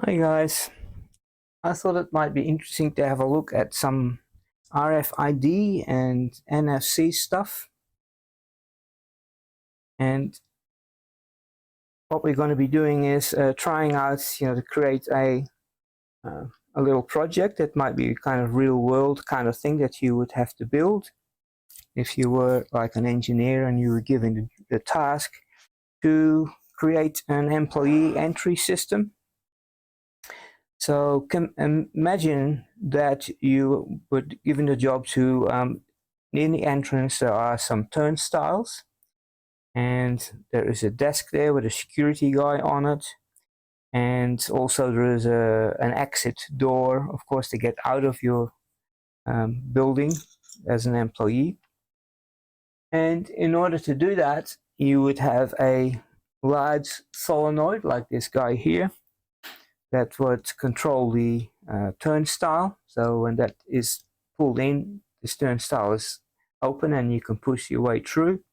Hi guys, I thought it might be interesting to have a look at some RFID and NFC stuff. And what we're going to be doing is trying out, to create a little project that might be kind of real world kind of thing that you would have to build if you were like an engineer and you were given the task to create an employee entry system. So imagine that you were given the job to, in the entrance there are some turnstiles, and there is a desk there with a security guy on it, and also there is an exit door, of course, to get out of your building as an employee. And in order to do that, you would have a large solenoid like this guy here that would control the turnstile. So when that is pulled in, this turnstile is open and you can push your way through.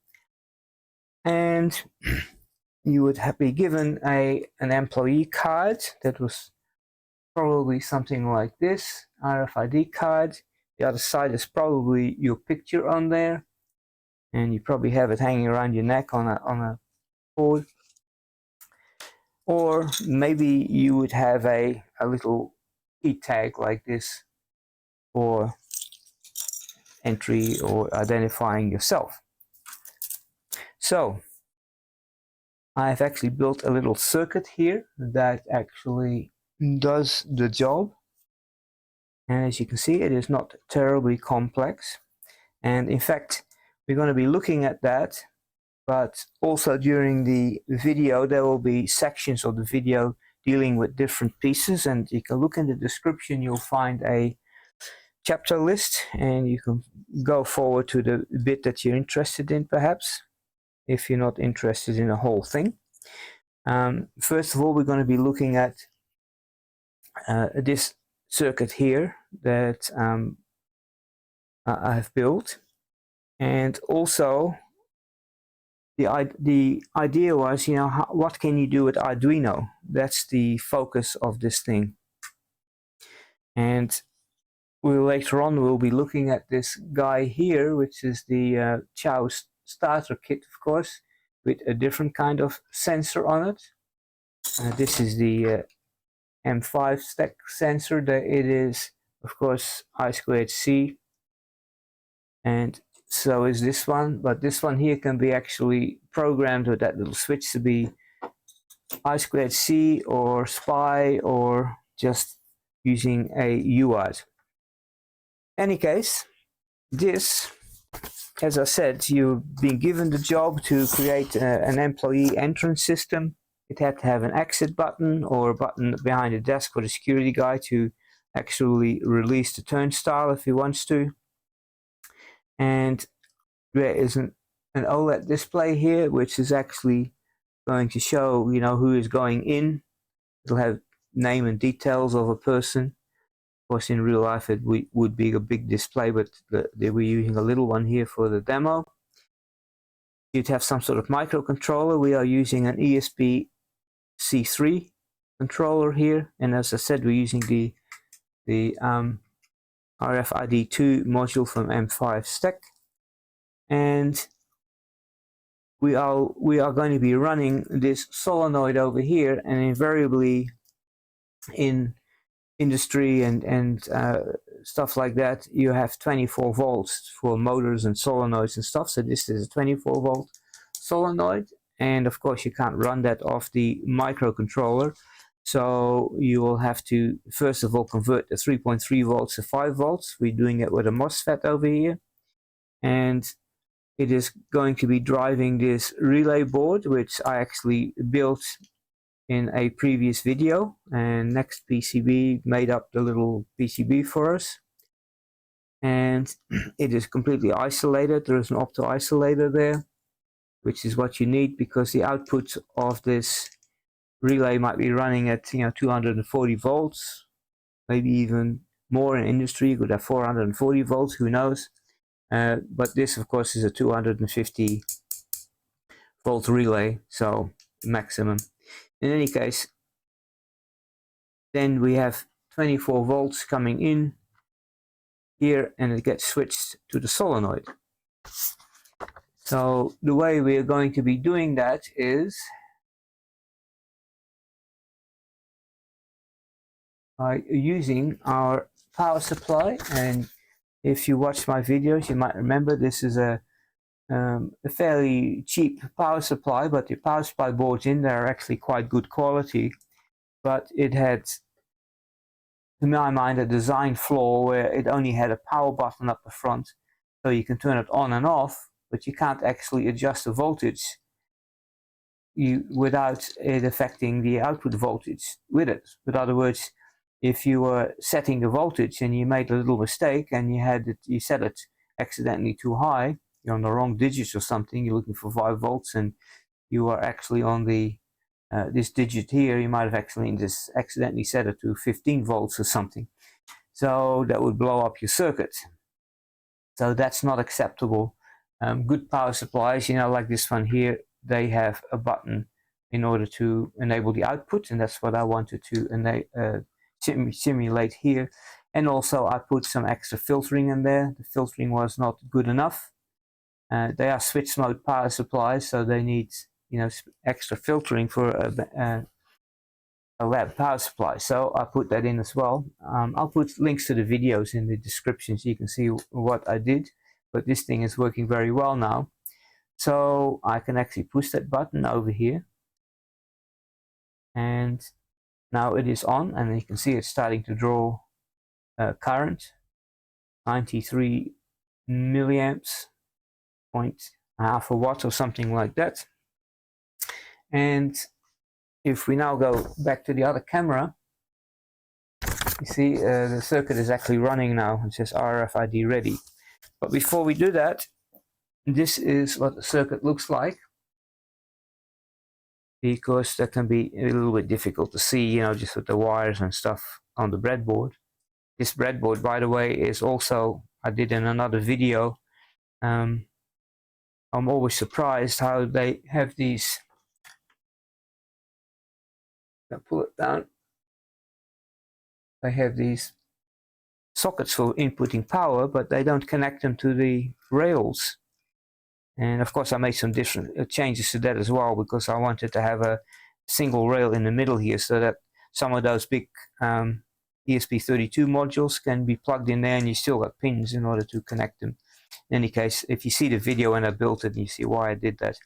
And you would be given an employee card that was probably something like this, RFID card. The other side is probably your picture on there, and you probably have it hanging around your neck on a cord. Or maybe you would have a little key tag like this for entry or identifying yourself. So I've actually built a little circuit here that actually does the job. And as you can see, it is not terribly complex. And in fact, we're going to be looking at that. But also during the video, there will be sections of the video dealing with different pieces, and you can look in the description, you'll find a chapter list, and you can go forward to the bit that you're interested in, perhaps, if you're not interested in the whole thing. First of all, we're going to be looking at this circuit here that I've built, and also the idea was, what can you do with Arduino? That's the focus of this thing. And later on we'll be looking at this guy here, which is the Chow starter kit, of course, with a different kind of sensor on it. This is the M5 stack sensor. It is, of course, I2C, and so is this one, but this one here can be actually programmed with that little switch to be I2C or SPI or just using a UART. Any case, this, as I said, you've been given the job to create an employee entrance system. It had to have an exit button or a button behind the desk for the security guy to actually release the turnstile if he wants to. And there is an OLED display here, which is actually going to show, who is going in. It'll have name and details of a person. Of course, in real life, it would be a big display, but they were using a little one here for the demo. You'd have some sort of microcontroller. We are using an ESP-C3 controller here, and as I said, we're using the RFID2 module from M5 stack, and we are going to be running this solenoid over here, and invariably in industry and stuff like that, you have 24 volts for motors and solenoids and stuff. So this is a 24 volt solenoid, and of course you can't run that off the microcontroller. So you will have to first of all convert the 3.3 volts to 5 volts. We're doing it with a MOSFET over here, and it is going to be driving this relay board, which I actually built in a previous video, and Next PCB made up the little PCB for us, and it is completely isolated. There is an opto isolator there, which is what you need because the output of this relay might be running at 240 volts, maybe even more in industry. You could have 440 volts, who knows. But this, of course, is a 250 volt relay, so maximum. In any case, then we have 24 volts coming in here, and it gets switched to the solenoid. So the way we are going to be doing that is by using our power supply. And if you watch my videos, you might remember this is a fairly cheap power supply, but the power supply boards in there are actually quite good quality. But it had, to my mind, a design flaw where it only had a power button up the front, so you can turn it on and off, but you can't actually adjust the voltage without it affecting the output voltage with it. In other words, if you were setting the voltage and you made a little mistake and you set it accidentally too high, you're on the wrong digits or something, you're looking for 5 volts and you are actually on the this digit here, you might have actually just accidentally set it to 15 volts or something. So that would blow up your circuit. So that's not acceptable. Good power supplies, like this one here, they have a button in order to enable the output, and that's what I wanted to simulate here. And also I put some extra filtering in there. The filtering was not good enough. They are switch mode power supplies, so they need extra filtering for a lab power supply. So I put that in as well. I'll put links to the videos in the description so you can see what I did. But this thing is working very well now. So I can actually push that button over here. And now it is on, and you can see it's starting to draw current, 93 milliamps, 0.5 watt or something like that. And if we now go back to the other camera, you see the circuit is actually running now. It says RFID ready. But before we do that, this is what the circuit looks like, because that can be a little bit difficult to see, just with the wires and stuff on the breadboard. This breadboard, by the way, is also, I did in another video. I'm always surprised how they have these. I'll pull it down. They have these sockets for inputting power, but they don't connect them to the rails. And of course I made some different changes to that as well, because I wanted to have a single rail in the middle here, so that some of those big ESP32 modules can be plugged in there, and you still got pins in order to connect them. In any case, if you see the video when I built it, you see why I did that.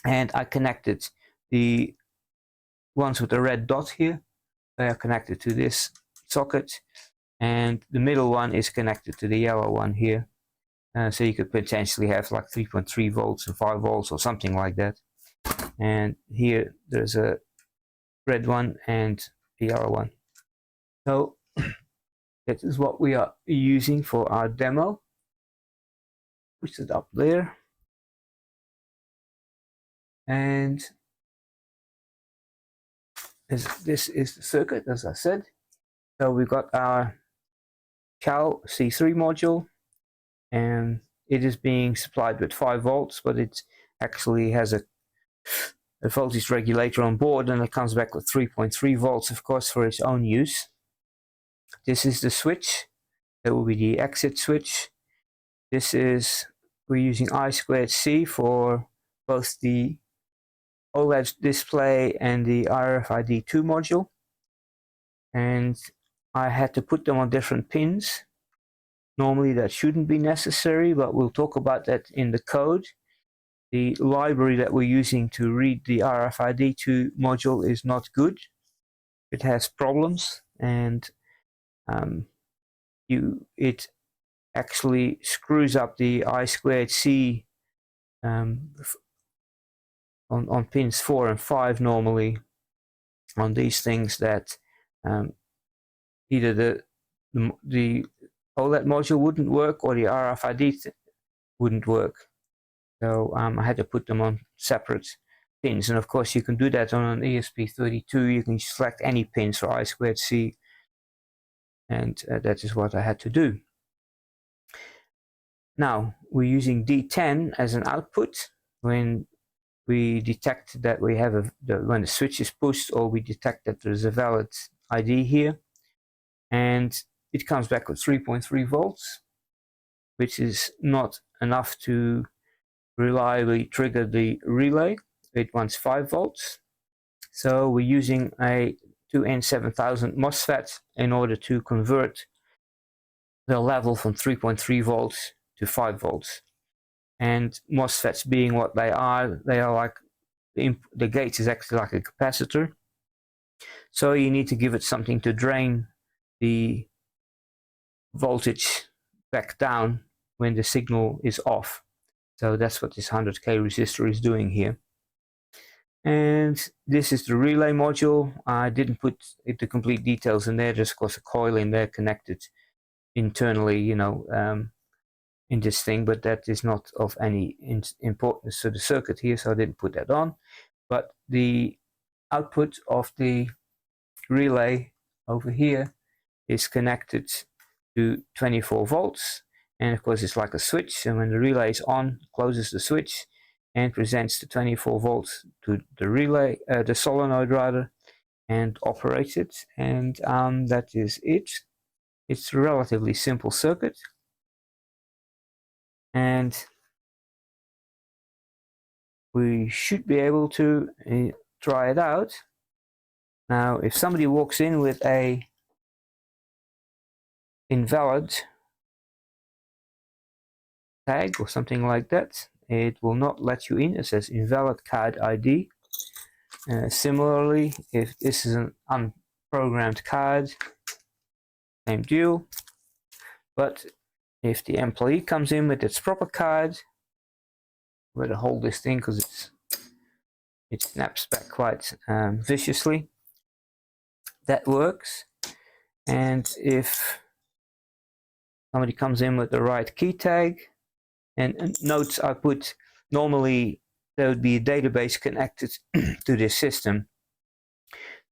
And I connected the ones with the red dot here. They are connected to this socket, and the middle one is connected to the yellow one here. So you could potentially have like 3.3 volts and 5 volts or something like that. And here there's a red one and the yellow one. So that is what we are using for our demo. Push it up there. And this is the circuit, as I said. So we've got our CAL C3 module, and it is being supplied with 5 volts, but it actually has a voltage regulator on board, and it comes back with 3.3 volts, of course, for its own use. This is the switch. That will be the exit switch. This is, we're using I2C for both the OLED display and the RFID2 module. And I had to put them on different pins. Normally that shouldn't be necessary, but we'll talk about that in the code. The library that we're using to read the RFID2 module is not good. It has problems, and it actually screws up the I2C on pins 4 and 5 normally on these things, that either the OLED module wouldn't work or the RFID wouldn't work. So I had to put them on separate pins, and of course you can do that on an ESP32. You can select any pins for I2C, and that is what I had to do. Now we're using D10 as an output. When we detect that we have when the switch is pushed, or we detect that there's a valid ID here, and it comes back with 3.3 volts, which is not enough to reliably trigger the relay. It wants 5 volts. So we're using a 2N7000 MOSFET in order to convert the level from 3.3 volts to 5 volts. And MOSFETs being what they are like, the gate is actually like a capacitor. So you need to give it something to drain the voltage back down when the signal is off. So that's what this 100K resistor is doing here. And this is the relay module. I didn't put the complete details in there, just because a coil in there connected internally, in this thing, but that is not of any importance to the circuit here, so I didn't put that on. But the output of the relay over here is connected to 24 volts, and of course it's like a switch, and when the relay is on, closes the switch and presents the 24 volts to the relay, the solenoid rather, and operates it. And that is it. It's a relatively simple circuit, and we should be able to try it out. Now, if somebody walks in with a invalid tag or something like that, it will not let you in. It says invalid card ID. Similarly, if this is an unprogrammed card, same deal. But if the employee comes in with its proper card, I'm going to hold this thing because it snaps back quite viciously. That works. And if somebody comes in with the right key tag, and notes I put, normally there would be a database connected to this system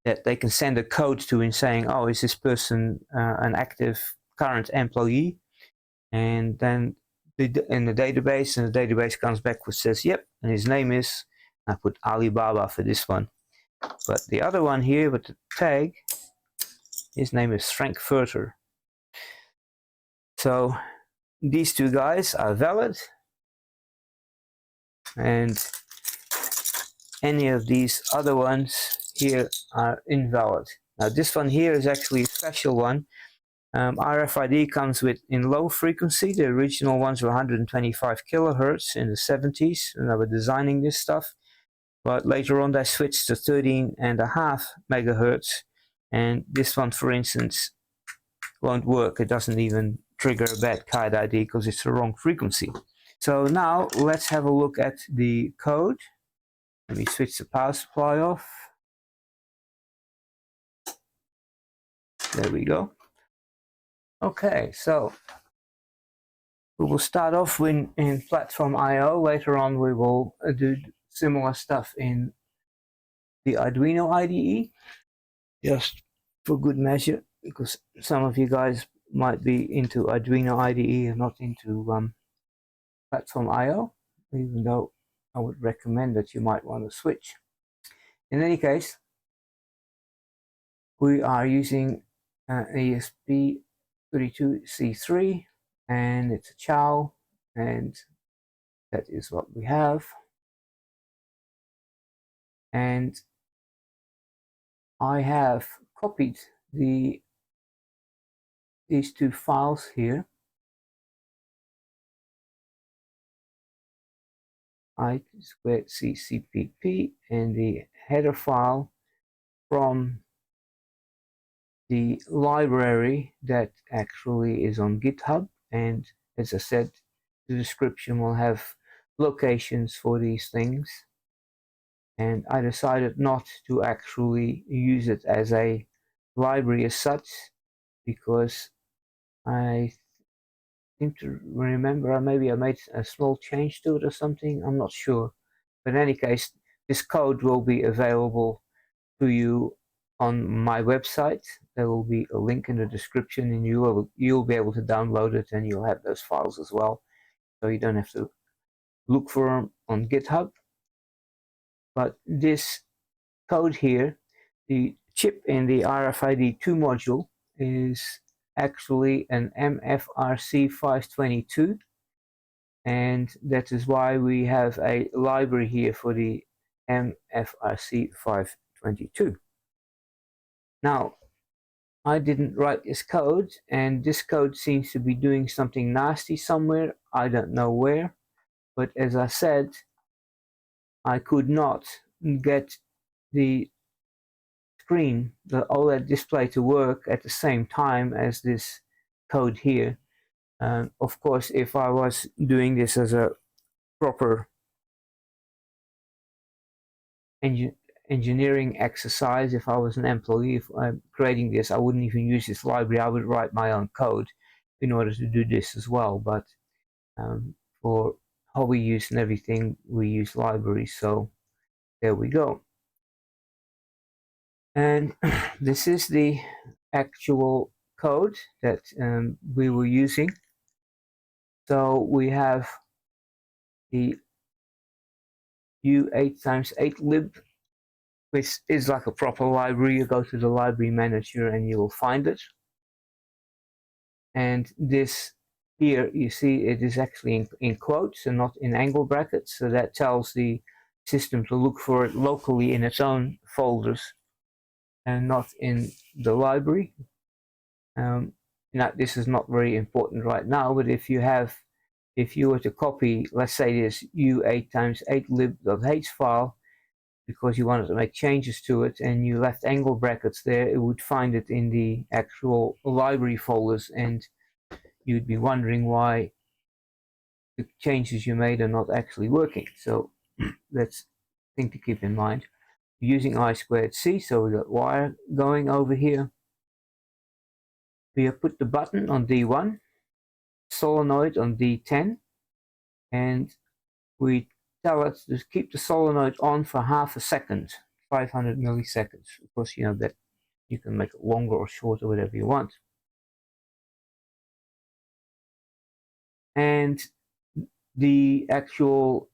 that they can send a code to in saying, oh, is this person an active current employee? And then in the database, and the database comes back which says, yep, and his name is, I put Alibaba for this one. But the other one here with the tag, his name is Frankfurter. So these two guys are valid, and any of these other ones here are invalid. Now this one here is actually a special one. RFID comes with in low frequency. The original ones were 125 kilohertz in the 70s when they were designing this stuff. But later on they switched to 13.5 megahertz. And this one, for instance, won't work. It doesn't even trigger a bad card ID because it's the wrong frequency. So now let's have a look at the code. Let me switch the power supply off. There we go. Okay, so we will start off in PlatformIO. Later on we will do similar stuff in the Arduino IDE, just for good measure, because some of you guys might be into Arduino IDE and not into PlatformIO, even though I would recommend that you might want to switch. In any case, we are using ESP32C3, and it's a chow, and that is what we have. And I have copied these two files here. I2CCPP and the header file from the library that actually is on GitHub, and as I said, the description will have locations for these things. And I decided not to actually use it as a library as such, because I seem to remember maybe I made a small change to it or something. I'm not sure, but in any case, this code will be available to you on my website. There will be a link in the description, and you'll be able to download it, and you'll have those files as well, so you don't have to look for them on GitHub. But this code here, the chip in the RFID 2 module is actually an MFRC 522, and that is why we have a library here for the MFRC 522. Now, I didn't write this code, and this code seems to be doing something nasty somewhere. I don't know where, but as I said, I could not get the screen, the OLED display, to work at the same time as this code here. Of course, if I was doing this as a proper engineering exercise, if I was an employee, if I'm creating this, I wouldn't even use this library. I would write my own code in order to do this as well. But for hobby use and everything, we use libraries. So there we go. And this is the actual code that we were using. So we have the U8x8 lib, which is like a proper library. You go to the library manager and you will find it. And this here, you see, it is actually in quotes and not in angle brackets. So that tells the system to look for it locally in its own folders and not in the library. Now, this is not very important right now, but if you were to copy, let's say, this U8x8 lib.h file, because you wanted to make changes to it and you left angle brackets there, it would find it in the actual library folders, and you'd be wondering why the changes you made are not actually working. So that's a thing to keep in mind. We're using I2C, so we got wire going over here. We have put the button on D1, solenoid on D10, and we tell it to keep the solenoid on for half a second, 500 milliseconds. Of course, you know that you can make it longer or shorter, whatever you want. And the actual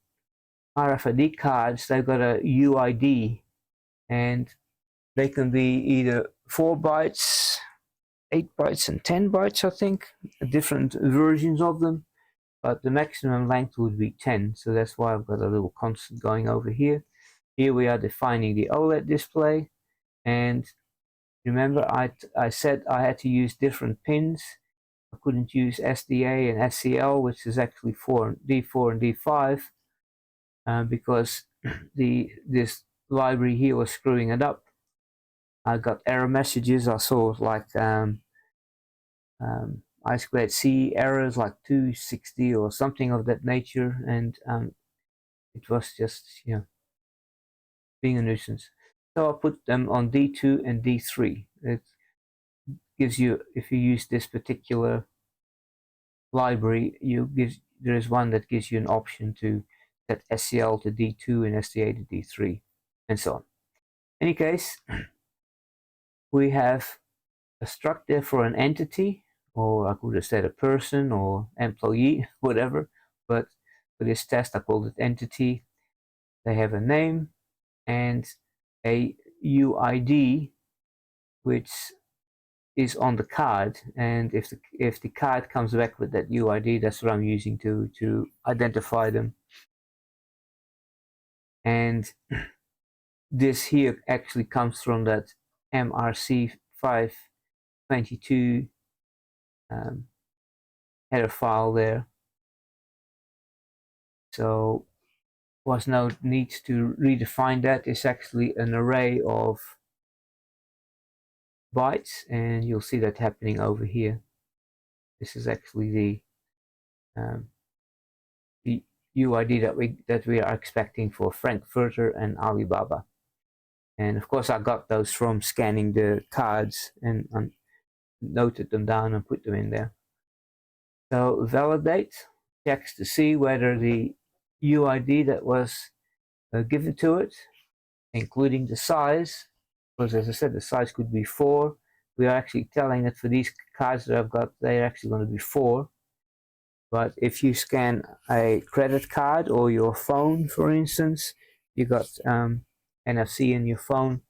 RFID cards, they've got a UID, and they can be either 4 bytes, 8 bytes, and 10 bytes, I think, different versions of them. But the maximum length would be 10, so that's why I've got a little constant going over here. Here we are defining the OLED display, and remember I said I had to use different pins. I couldn't use SDA and SCL, which is actually D4 and D5, because this library here was screwing it up. I got error messages. I saw like I2C errors like 260 or something of that nature, and it was just, you know, being a nuisance. So I put them on D2 and D3. It gives you, if you use this particular library, there is one that gives you an option to set SCL to D2 and SDA to D3, and so on. In any case, we have a struct there for an entity, or I could have said a person or employee, whatever, but for this test I called it entity. They have a name and a UID, which is on the card, and if the card comes back with that UID, that's what I'm using to identify them. And this here actually comes from that MRC 522 header file there. So was no need to redefine that. It's actually an array of bytes, and you'll see that happening over here. This is actually the UID that we are expecting for Frankfurter and Alibaba. And of course I got those from scanning the cards and noted them down and put them in there. So validate checks to see whether the UID that was given to it, including the size, because as I said, the size could be 4. We are actually telling that for these cards that I've got, they're actually going to be 4. But if you scan a credit card or your phone, for instance, you got NFC in your phone,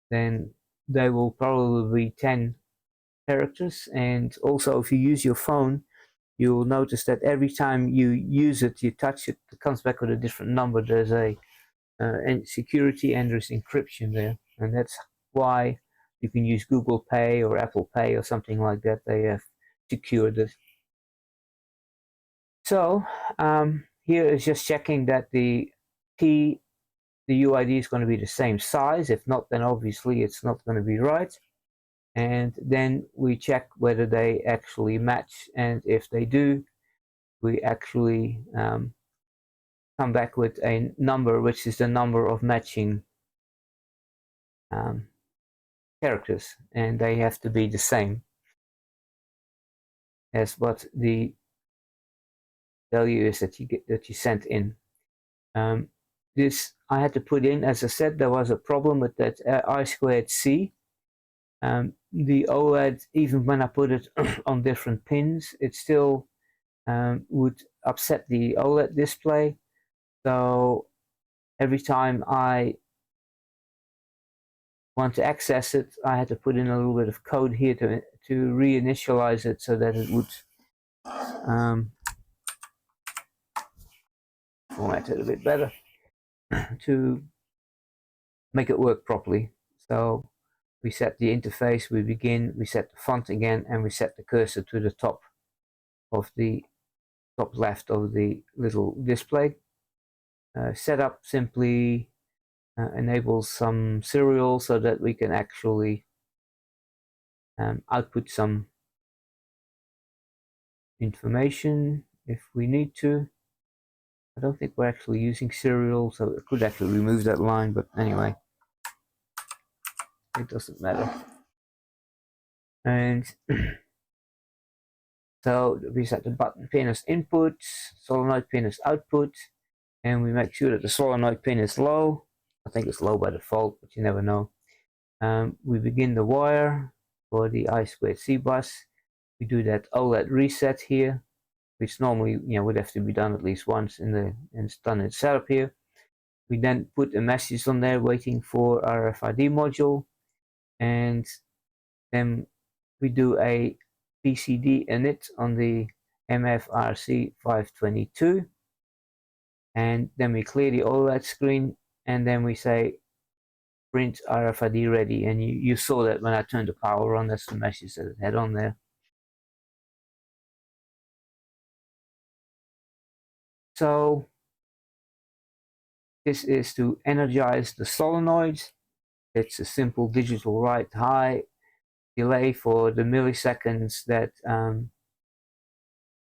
then they will probably be 10 characters. And also, if you use your phone, you'll notice that every time you use it, you touch it, it comes back with a different number. There's a security and there's encryption there, and that's why you can use Google Pay or Apple Pay or something like that. They have secured it. So here is just checking that the key, the UID is going to be the same size. If not, then obviously it's not going to be right. And then we check whether they actually match, and if they do, we actually come back with a number, which is the number of matching characters, and they have to be the same as what the value is that you sent in. This I had to put in, as I said, there was a problem with that I2C. The OLED, even when I put it on different pins, it still would upset the OLED display. So every time I want to access it, I had to put in a little bit of code here to reinitialize it so that it would format it a bit better to make it work properly. So we set the interface, we begin, we set the font again, and we set the cursor to the top of the top left of the little display. Setup simply enables some serial so that we can actually output some information if we need to. I don't think we're actually using serial, so I could actually remove that line, but anyway, it doesn't matter. And so we set the button pin as input, solenoid pin as output, and we make sure that the solenoid pin is low. I think it's low by default, but you never know. We begin the wire for the I2C bus. We do that OLED reset here, which normally would have to be done at least once and it's done in setup here. We then put a message on there waiting for RFID module, and then we do a PCD init on the MFRC 522, and then we clear the OLED screen, and then we say print RFID ready, and you saw that when I turned the power on. That's the message that it had on there. So this is to energize the solenoid. It's a simple digital write high delay for the milliseconds that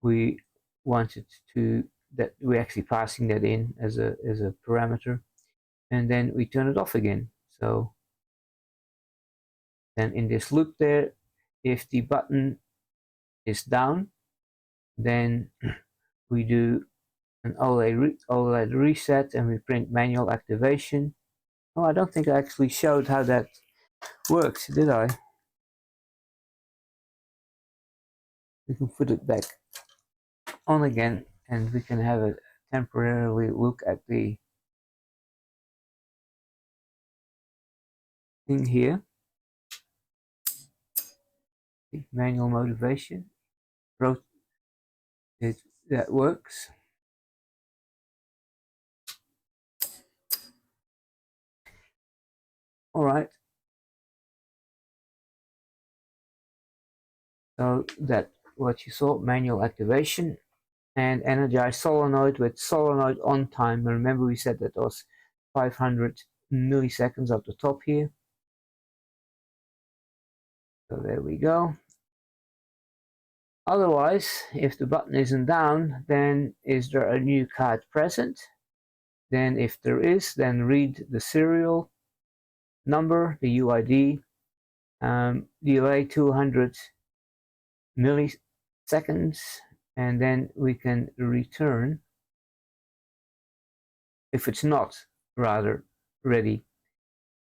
we wanted to, that we're actually passing that in as a parameter, and then we turn it off again. So then in this loop there, if the button is down, then we do an OLED reset and we print manual activation. Oh, I don't think I actually showed how that works, did I? We can put it back on again, and we can have a temporarily look at the thing here. The manual motivation, that works. All right. So that what you saw, manual activation, and energize solenoid with solenoid on time. Remember we said that was 500 milliseconds at the top here. So there we go. Otherwise, if the button isn't down, then is there a new card present? Then if there is, then read the serial number, the UID, delay 200 milliseconds, and then we can return if it's not rather ready.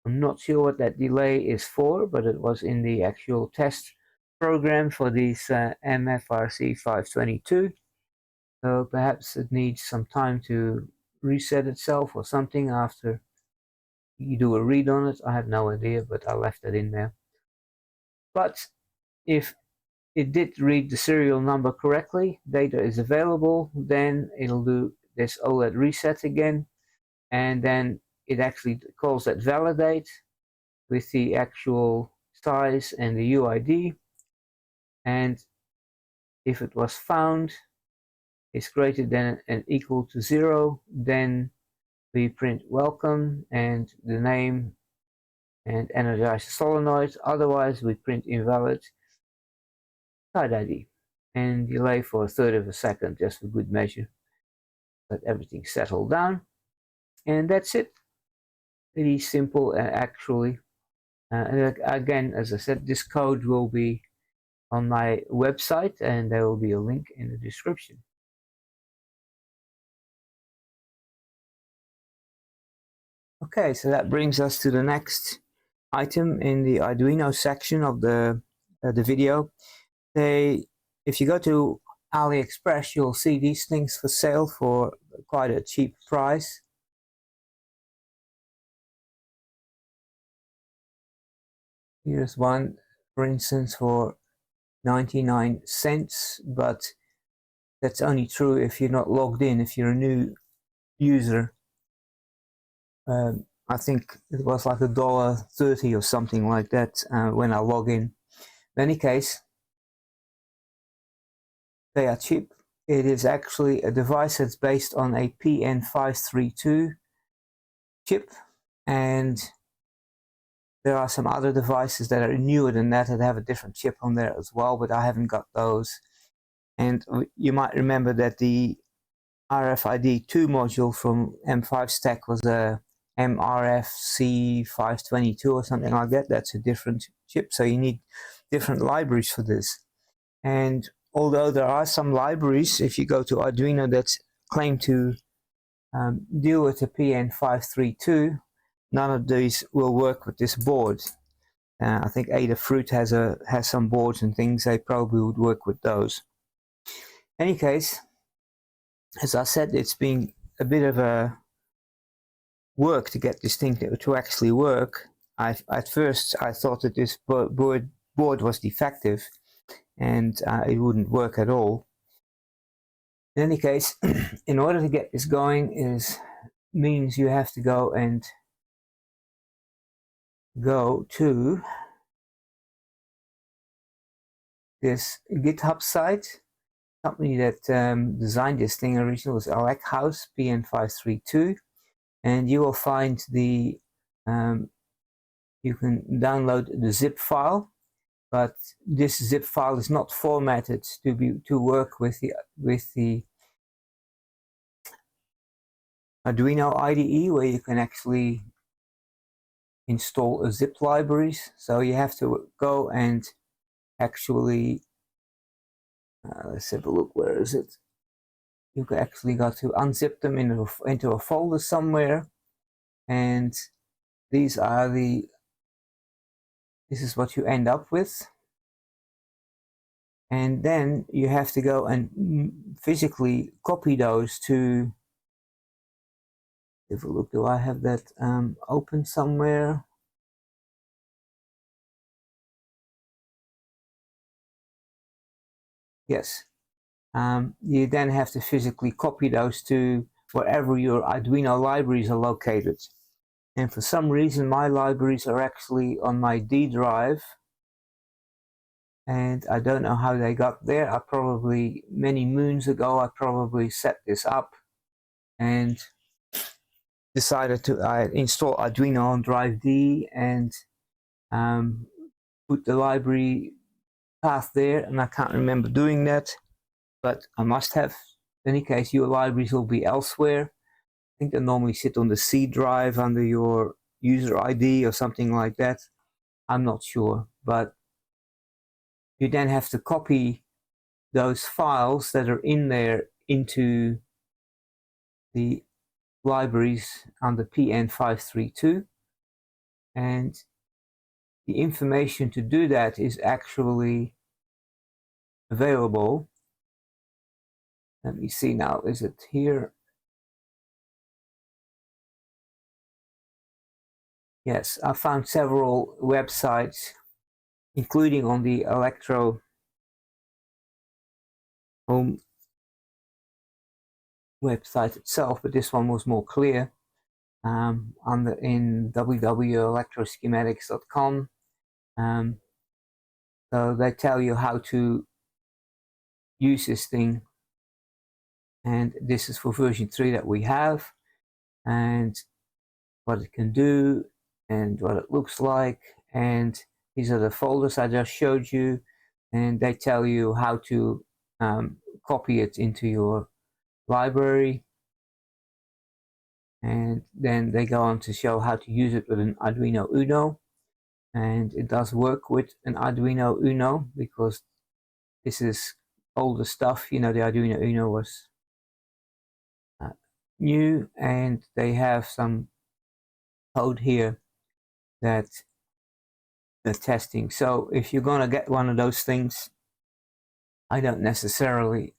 I'm not sure what that delay is for, but it was in the actual test program for this MFRC 522. So perhaps it needs some time to reset itself or something after you do a read on it. I have no idea, but I left that in there. But if it did read the serial number correctly, data is available, then it'll do this OLED reset again, and then it actually calls that validate with the actual size and the UID, and if it was found is greater than and equal to 0, then we print welcome and the name and energize the solenoid. Otherwise we print invalid side ID and delay for 1/3 of a second, just for good measure. Let everything settle down, and that's it. Pretty simple actually. And again, as I said, this code will be on my website and there will be a link in the description. Okay, so that brings us to the next item in the Arduino section of the video. If you go to AliExpress, you'll see these things for sale for quite a cheap price. Here's one, for instance, for 99 cents, but that's only true if you're not logged in. If you're a new user, I think it was like $1.30 or something like that when I log in. In any case, they are cheap. It is actually a device that's based on a PN532 chip, and there are some other devices that are newer than that have a different chip on there as well, but I haven't got those. And you might remember that the RFID 2 module from M5 Stack was a MRFC522 or something like that. That's a different chip, so you need different libraries for this. And although there are some libraries, if you go to Arduino, that claim to deal with the PN532, none of these will work with this board. I think Adafruit has some boards and things. They probably would work with those. In any case, as I said, it's been a bit of a work to get this thing to actually work. At first I thought that this board was defective and it wouldn't work at all. In any case, in order to get this going means you have to go to this GitHub site. Company that designed this thing originally was Alec House PN532, and you will find the you can download the zip file, but this zip file is not formatted to work with the Arduino IDE, where you can actually install a zip libraries. So you have to go and actually let's have a look. Where is it? You actually got to unzip them into a folder somewhere, and this is what you end up with. And then you have to go and physically copy those to, have a look, do I have that open somewhere? Yes. You then have to physically copy those to wherever your Arduino libraries are located. And for some reason my libraries are actually on my D drive, and I don't know how they got there. Many moons ago I probably set this up and decided to install Arduino on drive D and put the library path there, and I can't remember doing that, but I must have. In any case, your libraries will be elsewhere. I think they normally sit on the C drive under your user ID or something like that. I'm not sure, but you then have to copy those files that are in there into the libraries under PN532, and the information to do that is actually available. Let me see now, is it here? Yes, I found several websites, including on the Electro Home website itself, but this one was more clear. In www.electroschematics.com. So they tell you how to use this thing, and this is for version 3 that we have, and what it can do and what it looks like, and these are the folders I just showed you, and they tell you how to copy it into your library, and then they go on to show how to use it with an Arduino Uno. And it does work with an Arduino Uno because this is older stuff. You know, the Arduino Uno was new, and they have some code here that they're testing. So if you're gonna get one of those things, I don't necessarily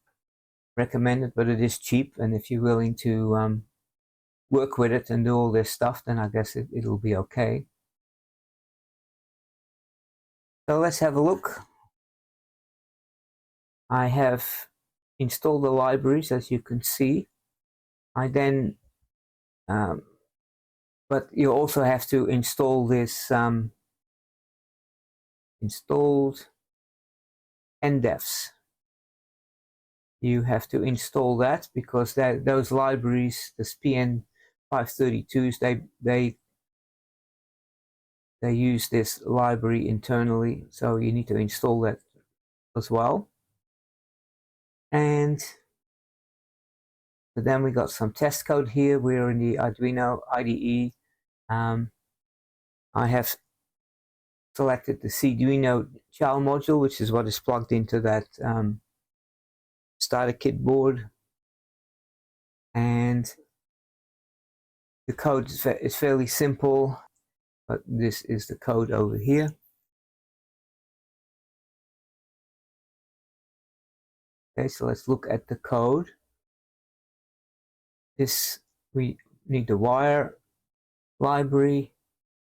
recommend it, but it is cheap, and if you're willing to work with it and do all this stuff, then I guess it'll be okay. So let's have a look. I have installed the libraries, as you can see. I then but you also have to install this installed NDEFs. You have to install that because those libraries, the PN532s, they use this library internally, so you need to install that as well. And then we got some test code here. We're in the Arduino IDE. I have selected the Arduino child module, which is what is plugged into that starter kit board, and the code is fairly simple, but this is the code over here. Okay, so let's look at the code. We need the wire library.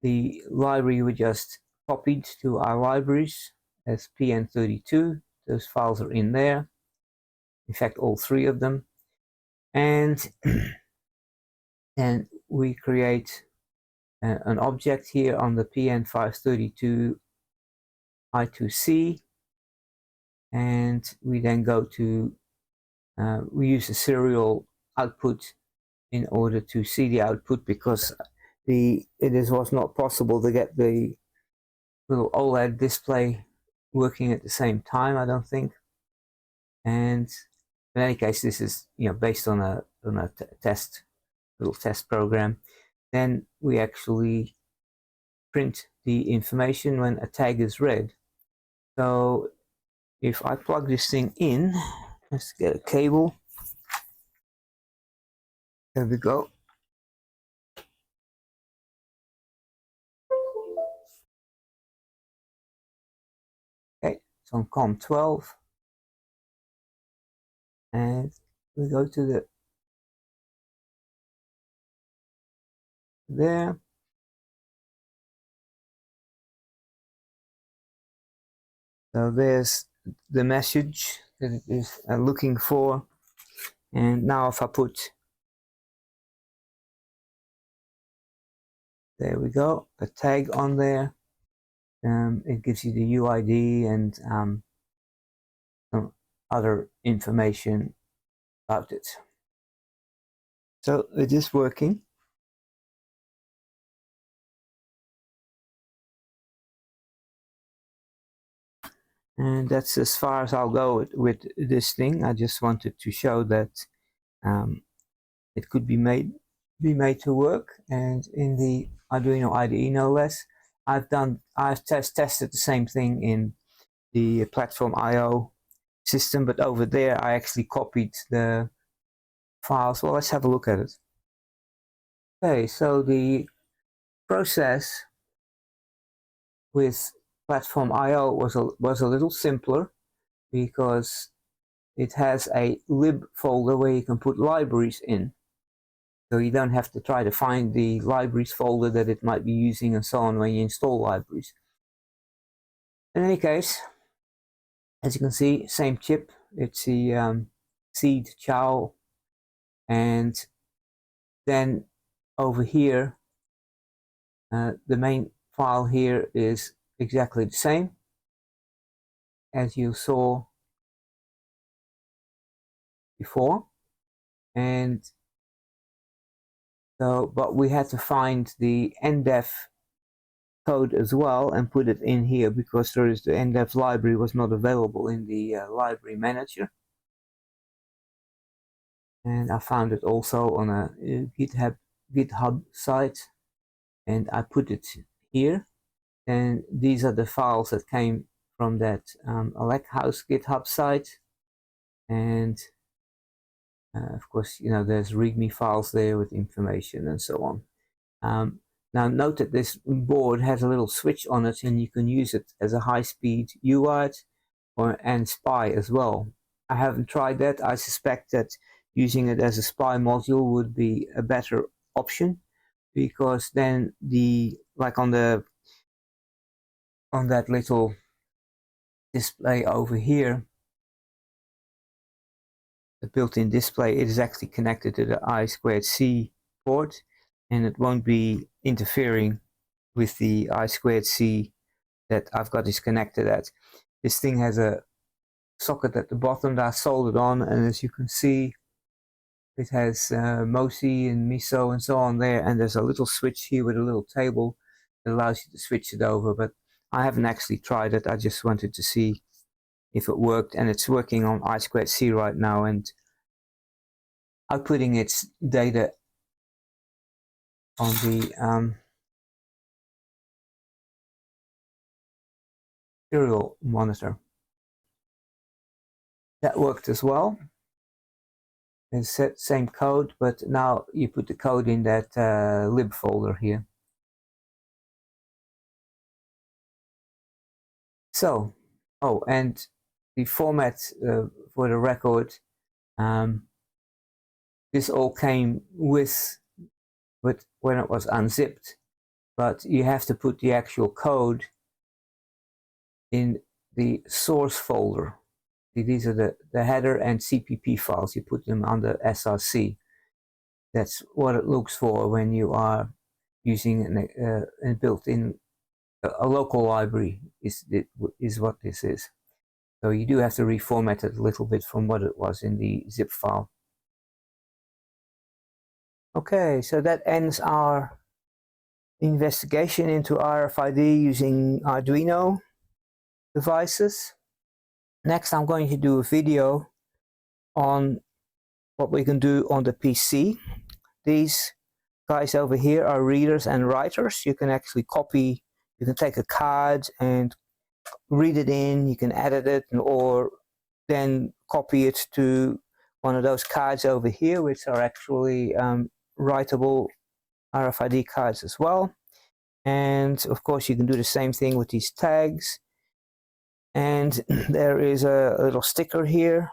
The library we just copied to our libraries as PN32. Those files are in there. In fact, all 3 of them. And we create an object here on the PN532 I2C, and we then go to we use a serial output in order to see the output, because it was not possible to get the little OLED display working at the same time, I don't think. And in any case, this is based on a little test program. Then we actually print the information when a tag is read. So if I plug this thing in, let's get a cable. There we go. Okay, it's on COM12. And we go to there. So there's the message that it is looking for. And now if I put, there we go, a tag on there, it gives you the UID and some other information about it. So it is working. And that's as far as I'll go with this thing. I just wanted to show that it could be made to work, and in the Arduino IDE no less. I've tested the same thing in the PlatformIO system, but over there I actually copied the files. Well, let's have a look at it. Okay, so the process with PlatformIO was a little simpler, because it has a lib folder where you can put libraries in. So you don't have to try to find the libraries folder that it might be using and so on when you install libraries. In any case, as you can see, same chip. It's the seed chow, and then over here the main file here is exactly the same as you saw before, and so but we had to find the NDEF code as well and put it in here because the NDEF library was not available in the library manager. And I found it also on a GitHub site, and I put it here. And these are the files that came from that Aleckhouse GitHub site. And of course, you know, there's README files there with information and so on. Now note that this board has a little switch on it, and you can use it as a high-speed UART and SPI as well. I haven't tried that. I suspect that using it as a SPI module would be a better option, because then like on that little display over here, the built-in display, it is actually connected to the I2C port, and it won't be interfering with the I2C that I've got this connected at. This thing has a socket at the bottom that I soldered on, and as you can see, it has MOSI and MISO and so on there, and there's a little switch here with a little table that allows you to switch it over, but I haven't actually tried it. I just wanted to see if it worked, and it's working on I2C right now and outputting its data on the serial monitor. That worked as well. It's the same code, but now you put the code in that lib folder here. So, oh, and the format for the record, this all came with when it was unzipped, but you have to put the actual code in the source folder. These are the header and CPP files. You put them under SRC. That's what it looks for when you are using a built-in a local library is what this is. So you do have to reformat it a little bit from what it was in the zip file. Okay, so that ends our investigation into RFID using Arduino devices. Next, I'm going to do a video on what we can do on the PC. These guys over here are readers and writers. You can actually copy, you can take a card and read it in, you can edit it, or then copy it to one of those cards over here, which are actually writable RFID cards as well. And of course you can do the same thing with these tags. And there is a little sticker here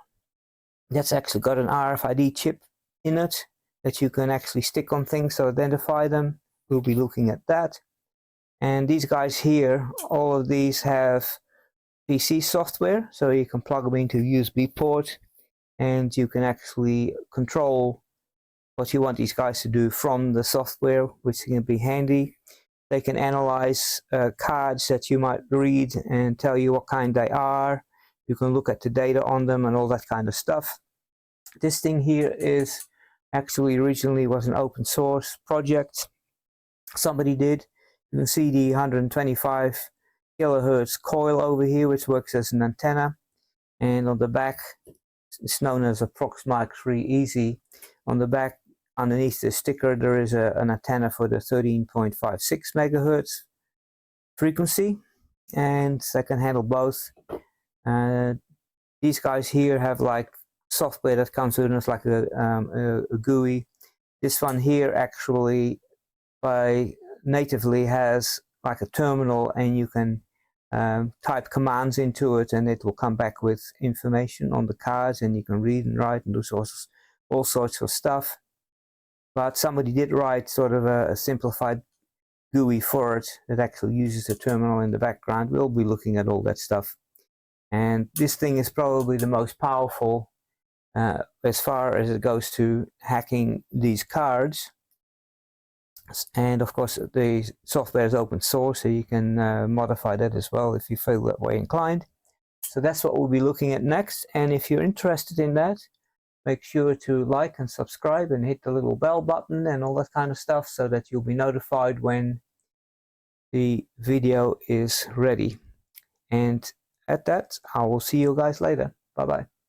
that's actually got an RFID chip in it that you can actually stick on things to identify them. We'll be looking at that. And these guys here, all of these have PC software, so you can plug them into a USB port and you can actually control what you want these guys to do from the software, which can be handy. They can analyze cards that you might read and tell you what kind they are. You can look at the data on them and all that kind of stuff. This thing here is actually originally was an open source project somebody did. You can see the 125 kilohertz coil over here, which works as an antenna. And on the back, it's known as a Proxmark 3 Easy. On the back, underneath the sticker, there is an antenna for the 13.56 megahertz frequency, and they can handle both. These guys here have like software that comes with it, like a GUI. This one here actually natively has like a terminal, and you can type commands into it and it will come back with information on the cards, and you can read and write and do all sorts of stuff. but somebody did write sort of a simplified GUI for it that actually uses the terminal in the background. We'll be looking at all that stuff. And this thing is probably the most powerful as far as it goes to hacking these cards. And of course the software is open source, so you can modify that as well if you feel that way inclined. So that's what we'll be looking at next, and if you're interested in that, make sure to like and subscribe and hit the little bell button and all that kind of stuff so that you'll be notified when the video is ready. And at that, I will see you guys later. Bye bye.